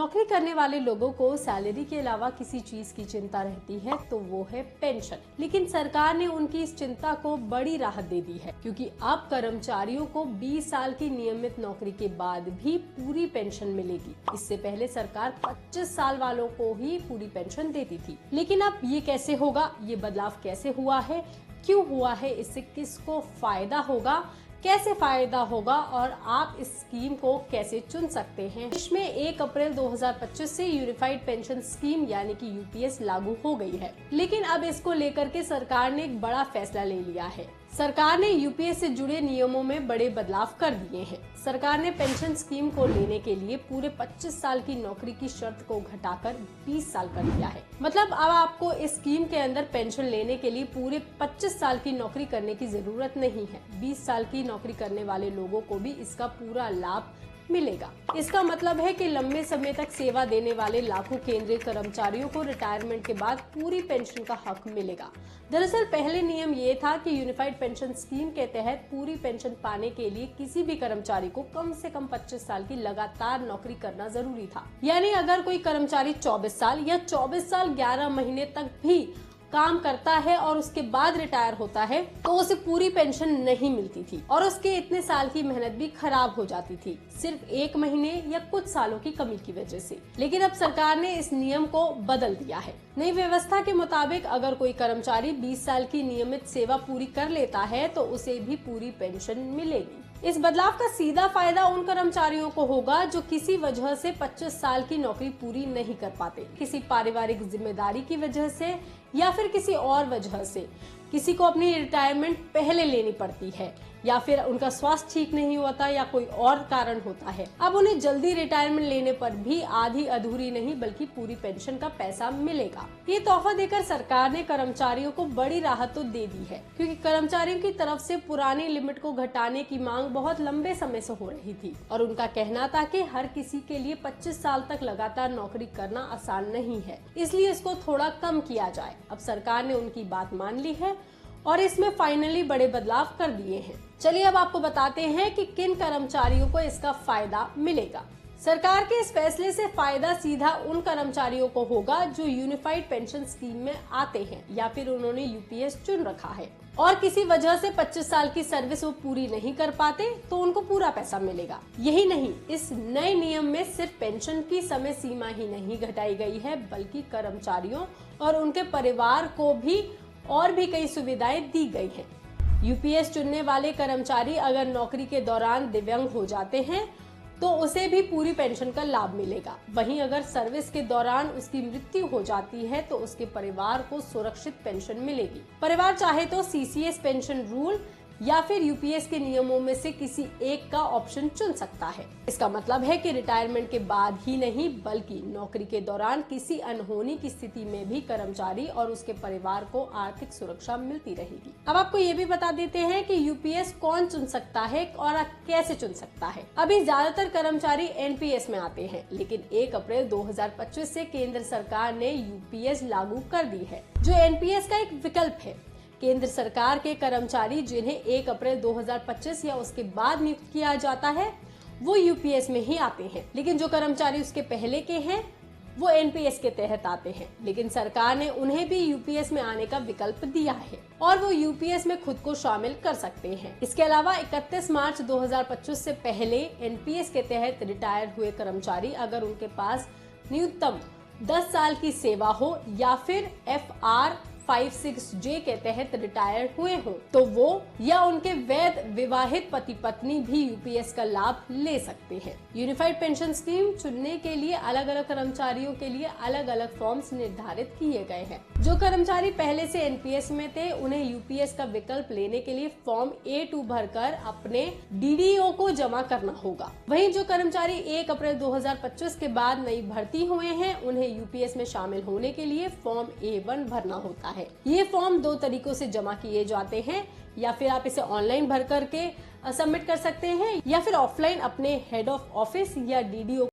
नौकरी करने वाले लोगों को सैलरी के अलावा किसी चीज की चिंता रहती है तो वो है पेंशन। लेकिन सरकार ने उनकी इस चिंता को बड़ी राहत दे दी है, क्योंकि अब कर्मचारियों को 20 साल की नियमित नौकरी के बाद भी पूरी पेंशन मिलेगी। इससे पहले सरकार 25 साल वालों को ही पूरी पेंशन देती थी, लेकिन अब ये कैसे होगा, ये बदलाव कैसे हुआ है, क्यों हुआ है, इससे किसको फायदा होगा, कैसे फायदा होगा और आप इस स्कीम को कैसे चुन सकते हैं। देश में 1 अप्रैल 2025 से यूनिफाइड पेंशन स्कीम यानी कि यूपीएस लागू हो गई है, लेकिन अब इसको लेकर के सरकार ने एक बड़ा फैसला ले लिया है। सरकार ने यूपीएस से जुड़े नियमों में बड़े बदलाव कर दिए हैं। सरकार ने पेंशन स्कीम को लेने के लिए पूरे 25 साल की नौकरी की शर्त को घटाकर 20 साल कर दिया है। मतलब अब आपको इस स्कीम के अंदर पेंशन लेने के लिए पूरे 25 साल की नौकरी करने की जरूरत नहीं है। 20 साल की नौकरी करने वाले लोगों को भी इसका पूरा लाभ मिलेगा। इसका मतलब है कि लंबे समय तक सेवा देने वाले लाखों केंद्रीय कर्मचारियों को रिटायरमेंट के बाद पूरी पेंशन का हक मिलेगा। दरअसल पहले नियम ये था कि यूनिफाइड पेंशन स्कीम के तहत पूरी पेंशन पाने के लिए किसी भी कर्मचारी को कम से कम 25 साल की लगातार नौकरी करना जरूरी था। यानी अगर कोई कर्मचारी 24 साल या 24 साल 11 महीने तक भी काम करता है और उसके बाद रिटायर होता है तो उसे पूरी पेंशन नहीं मिलती थी और उसके इतने साल की मेहनत भी खराब हो जाती थी, सिर्फ 1 महीने या कुछ सालों की कमी की वजह से। लेकिन अब सरकार ने इस नियम को बदल दिया है। नई व्यवस्था के मुताबिक अगर कोई कर्मचारी 20 साल की नियमित सेवा पूरी कर लेता है तो उसे भी पूरी पेंशन मिलेगी। इस बदलाव का सीधा फायदा उन कर्मचारियों को होगा जो किसी वजह से 25 साल की नौकरी पूरी नहीं कर पाते, किसी पारिवारिक जिम्मेदारी की वजह से या फिर किसी और वजह से। किसी को अपनी रिटायरमेंट पहले लेनी पड़ती है या फिर उनका स्वास्थ्य ठीक नहीं होता या कोई और कारण होता है। अब उन्हें जल्दी रिटायरमेंट लेने पर भी आधी अधूरी नहीं बल्कि पूरी पेंशन का पैसा मिलेगा। ये तोहफा देकर सरकार ने कर्मचारियों को बड़ी राहत तो दे दी है, क्योंकि कर्मचारियों की तरफ से पुरानी लिमिट को घटाने की मांग बहुत लंबे समय से हो रही थी और उनका कहना था कि हर किसी के लिए 25 साल तक लगातार नौकरी करना आसान नहीं है, इसलिए इसको थोड़ा कम किया जाए। अब सरकार ने उनकी बात मान ली है और इसमें फाइनली बड़े बदलाव कर दिए हैं। चलिए अब आपको बताते हैं कि किन कर्मचारियों को इसका फायदा मिलेगा। सरकार के इस फैसले से फायदा सीधा उन कर्मचारियों को होगा जो यूनिफाइड पेंशन स्कीम में आते हैं या फिर उन्होंने यूपीएस चुन रखा है और किसी वजह से 25 साल की सर्विस वो पूरी नहीं कर पाते तो उनको पूरा पैसा मिलेगा। यही नहीं, इस नए नियम में सिर्फ पेंशन की समय सीमा ही नहीं घटाई गई है बल्कि कर्मचारियों और उनके परिवार को भी और भी कई सुविधाएं दी गई हैं। यूपीएस चुनने वाले कर्मचारी अगर नौकरी के दौरान दिव्यांग हो जाते हैं तो उसे भी पूरी पेंशन का लाभ मिलेगा। वहीं अगर सर्विस के दौरान उसकी मृत्यु हो जाती है तो उसके परिवार को सुरक्षित पेंशन मिलेगी। परिवार चाहे तो सीसीएस पेंशन रूल या फिर यूपीएस के नियमों में से किसी एक का ऑप्शन चुन सकता है। इसका मतलब है कि रिटायरमेंट के बाद ही नहीं बल्कि नौकरी के दौरान किसी अनहोनी की स्थिति में भी कर्मचारी और उसके परिवार को आर्थिक सुरक्षा मिलती रहेगी। अब आपको ये भी बता देते हैं कि यूपीएस कौन चुन सकता है और कैसे चुन सकता है। अभी ज्यादातर कर्मचारी एनपीएस में आते हैं, लेकिन 1 अप्रैल 2025 से केंद्र सरकार ने यूपीएस लागू कर दी है, जो एनपीएस का एक विकल्प है। केंद्र सरकार के कर्मचारी जिन्हें 1 अप्रैल 2025 या उसके बाद नियुक्त किया जाता है वो यूपीएस में ही आते हैं, लेकिन जो कर्मचारी उसके पहले के हैं वो एनपीएस के तहत आते हैं। लेकिन सरकार ने उन्हें भी यूपीएस में आने का विकल्प दिया है और वो यूपीएस में खुद को शामिल कर सकते हैं। इसके अलावा 31 मार्च 2025 से पहले एनपीएस के तहत रिटायर हुए कर्मचारी अगर उनके पास न्यूनतम 10 साल की सेवा हो या फिर FR 56J के तहत रिटायर हुए हो तो वो या उनके वैध विवाहित पति पत्नी भी यूपीएस का लाभ ले सकते हैं। यूनिफाइड पेंशन स्कीम चुनने के लिए अलग अलग कर्मचारियों के लिए अलग अलग फॉर्म्स निर्धारित किए गए हैं। जो कर्मचारी पहले से एनपीएस में थे उन्हें यूपीएस का विकल्प लेने के लिए फॉर्म A2 भरकर अपने डीडीओ को जमा करना होगा। वहीं जो कर्मचारी 1 अप्रैल 2025 के बाद नई भर्ती हुए हैं उन्हें यूपीएस में शामिल होने के लिए फॉर्म A1 भरना होता है। ये फॉर्म 2 तरीकों से जमा किए जाते हैं, या फिर आप इसे ऑनलाइन भर करके सबमिट कर सकते हैं या फिर ऑफलाइन अपने हेड ऑफ ऑफिस या डीडीओ